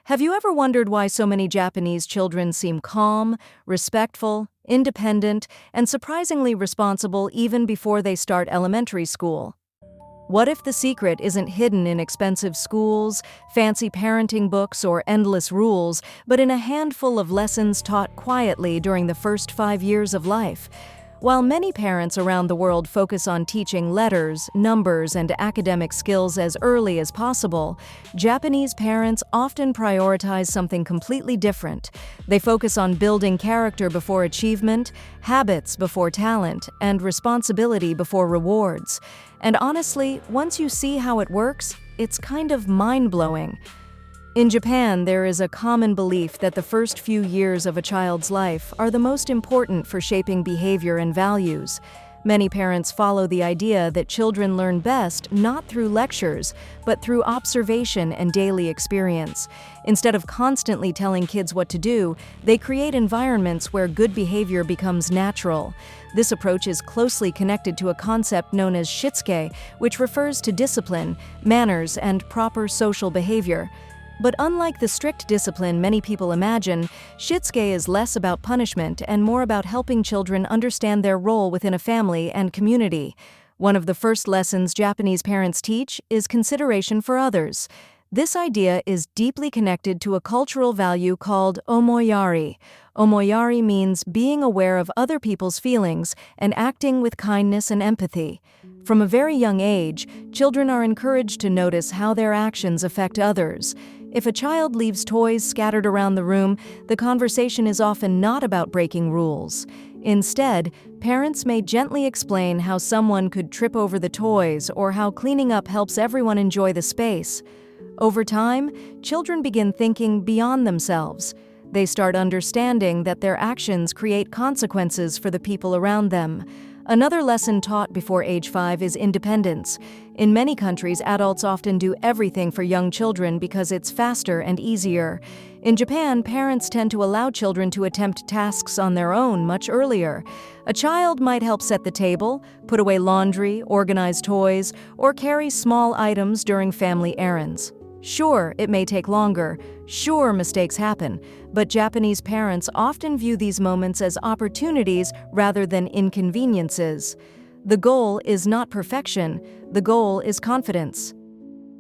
Have you ever wondered why so many Japanese children seem calm, respectful, independent, and surprisingly responsible even before they start elementary school? What if the secret isn't hidden in expensive schools, fancy parenting books, or endless rules, but in a handful of lessons taught quietly during the first 5 years of life? While many parents around the world focus on teaching letters, numbers, and academic skills as early as possible, Japanese parents often prioritize something completely different. They focus on building character before achievement, habits before talent, and responsibility before rewards. And honestly, once you see how it works, it's kind of mind-blowing. In Japan, there is a common belief that the first few years of a child's life are the most important for shaping behavior and values. Many parents follow the idea that children learn best not through lectures, but through observation and daily experience. Instead of constantly telling kids what to do, they create environments where good behavior becomes natural. This approach is closely connected to a concept known as shitsuke, which refers to discipline, manners, and proper social behavior. But unlike the strict discipline many people imagine, shitsuke is less about punishment and more about helping children understand their role within a family and community. One of the first lessons Japanese parents teach is consideration for others. This idea is deeply connected to a cultural value called Omoiyari. Omoiyari means being aware of other people's feelings and acting with kindness and empathy. From a very young age, children are encouraged to notice how their actions affect others. If a child leaves toys scattered around the room, the conversation is often not about breaking rules. Instead, parents may gently explain how someone could trip over the toys or how cleaning up helps everyone enjoy the space. Over time, children begin thinking beyond themselves. They start understanding that their actions create consequences for the people around them. Another lesson taught before age 5 is independence. In many countries, adults often do everything for young children because it's faster and easier. In Japan, parents tend to allow children to attempt tasks on their own much earlier. A child might help set the table, put away laundry, organize toys, or carry small items during family errands. Sure, it may take longer. Sure, mistakes happen. But Japanese parents often view these moments as opportunities rather than inconveniences. The goal is not perfection. The goal is confidence.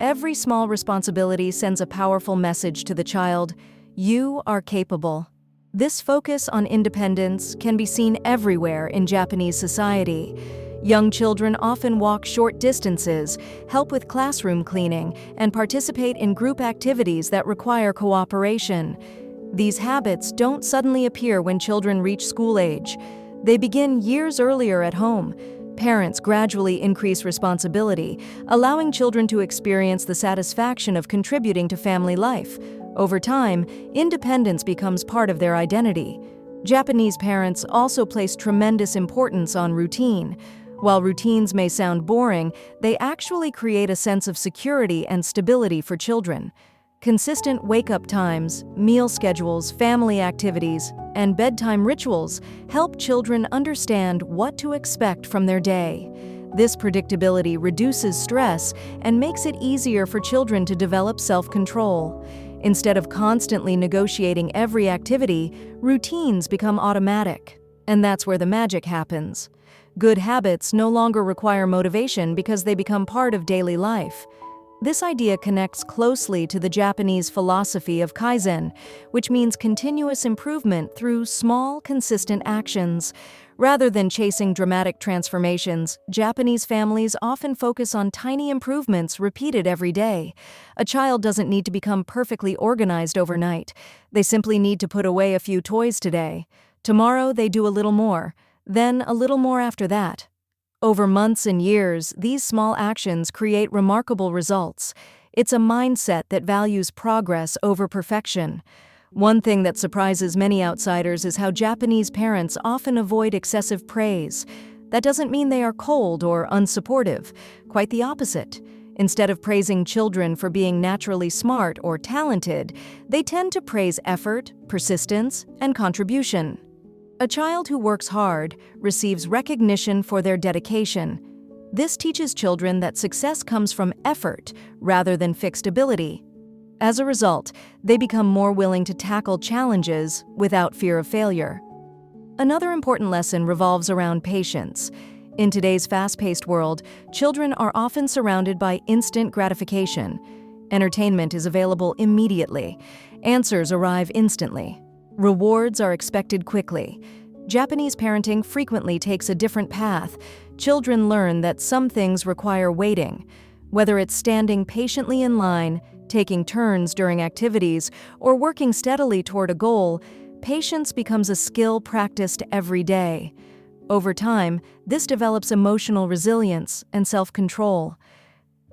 Every small responsibility sends a powerful message to the child: you are capable. This focus on independence can be seen everywhere in Japanese society. Young children often walk short distances, help with classroom cleaning, and participate in group activities that require cooperation. These habits don't suddenly appear when children reach school age. They begin years earlier at home. Parents gradually increase responsibility, allowing children to experience the satisfaction of contributing to family life. Over time, independence becomes part of their identity. Japanese parents also place tremendous importance on routine. While routines may sound boring, they actually create a sense of security and stability for children. Consistent wake-up times, meal schedules, family activities, and bedtime rituals help children understand what to expect from their day. This predictability reduces stress and makes it easier for children to develop self-control. Instead of constantly negotiating every activity, routines become automatic. And that's where the magic happens. Good habits no longer require motivation because they become part of daily life. This idea connects closely to the Japanese philosophy of Kaizen, which means continuous improvement through small, consistent actions. Rather than chasing dramatic transformations, Japanese families often focus on tiny improvements repeated every day. A child doesn't need to become perfectly organized overnight. They simply need to put away a few toys today. Tomorrow, they do a little more. Then a little more after that. Over months and years, these small actions create remarkable results. It's a mindset that values progress over perfection. One thing that surprises many outsiders is how Japanese parents often avoid excessive praise. That doesn't mean they are cold or unsupportive. Quite the opposite. Instead of praising children for being naturally smart or talented, they tend to praise effort, persistence, and contribution. A child who works hard receives recognition for their dedication. This teaches children that success comes from effort rather than fixed ability. As a result, they become more willing to tackle challenges without fear of failure. Another important lesson revolves around patience. In today's fast-paced world, children are often surrounded by instant gratification. Entertainment is available immediately. Answers arrive instantly. Rewards are expected quickly. Japanese parenting frequently takes a different path. Children learn that some things require waiting. Whether it's standing patiently in line, taking turns during activities, or working steadily toward a goal, patience becomes a skill practiced every day. Over time, this develops emotional resilience and self-control.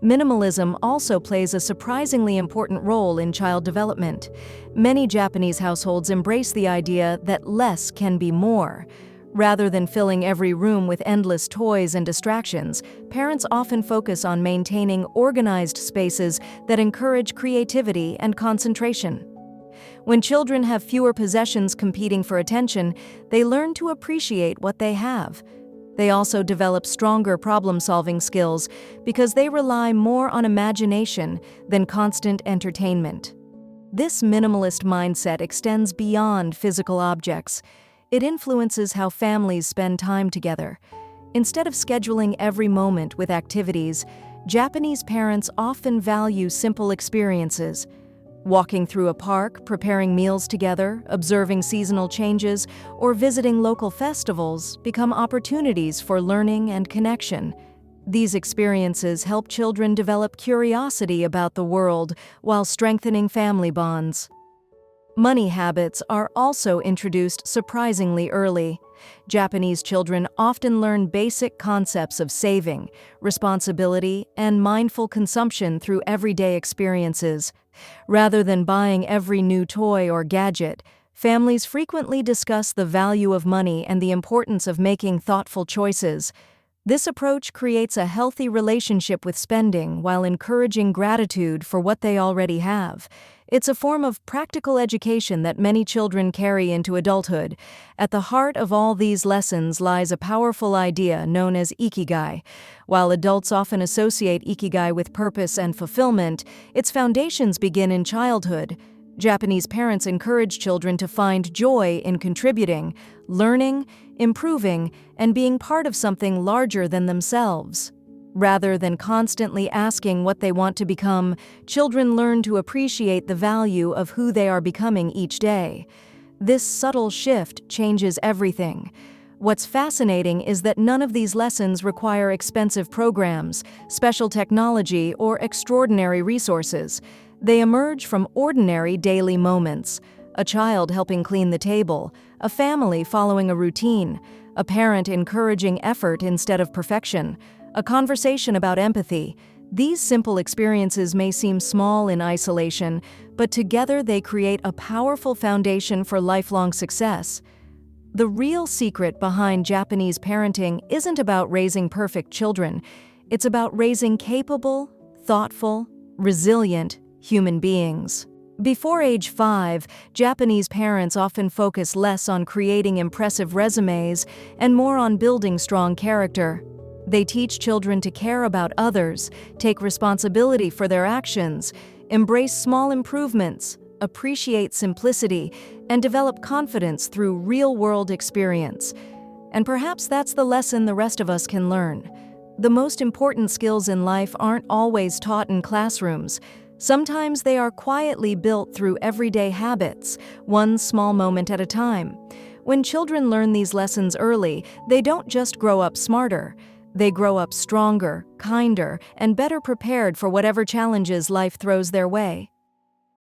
Minimalism also plays a surprisingly important role in child development. Many Japanese households embrace the idea that less can be more. Rather than filling every room with endless toys and distractions, parents often focus on maintaining organized spaces that encourage creativity and concentration. When children have fewer possessions competing for attention, they learn to appreciate what they have. They also develop stronger problem-solving skills because they rely more on imagination than constant entertainment. This minimalist mindset extends beyond physical objects. It influences how families spend time together. Instead of scheduling every moment with activities, Japanese parents often value simple experiences. Walking through a park, preparing meals together, observing seasonal changes, or visiting local festivals become opportunities for learning and connection. These experiences help children develop curiosity about the world while strengthening family bonds. Money habits are also introduced surprisingly early. Japanese children often learn basic concepts of saving, responsibility, and mindful consumption through everyday experiences. Rather than buying every new toy or gadget, families frequently discuss the value of money and the importance of making thoughtful choices. This approach creates a healthy relationship with spending while encouraging gratitude for what they already have. It's a form of practical education that many children carry into adulthood. At the heart of all these lessons lies a powerful idea known as ikigai. While adults often associate ikigai with purpose and fulfillment, its foundations begin in childhood. Japanese parents encourage children to find joy in contributing, learning, improving, and being part of something larger than themselves. Rather than constantly asking what they want to become, children learn to appreciate the value of who they are becoming each day. This subtle shift changes everything. What's fascinating is that none of these lessons require expensive programs, special technology, or extraordinary resources. They emerge from ordinary daily moments: a child helping clean the table, a family following a routine, a parent encouraging effort instead of perfection, a conversation about empathy. These simple experiences may seem small in isolation, but together they create a powerful foundation for lifelong success. The real secret behind Japanese parenting isn't about raising perfect children. It's about raising capable, thoughtful, resilient human beings. Before age 5, Japanese parents often focus less on creating impressive resumes and more on building strong character. They teach children to care about others, take responsibility for their actions, embrace small improvements, appreciate simplicity, and develop confidence through real-world experience. And perhaps that's the lesson the rest of us can learn. The most important skills in life aren't always taught in classrooms. Sometimes they are quietly built through everyday habits, one small moment at a time. When children learn these lessons early, they don't just grow up smarter. They grow up stronger, kinder, and better prepared for whatever challenges life throws their way.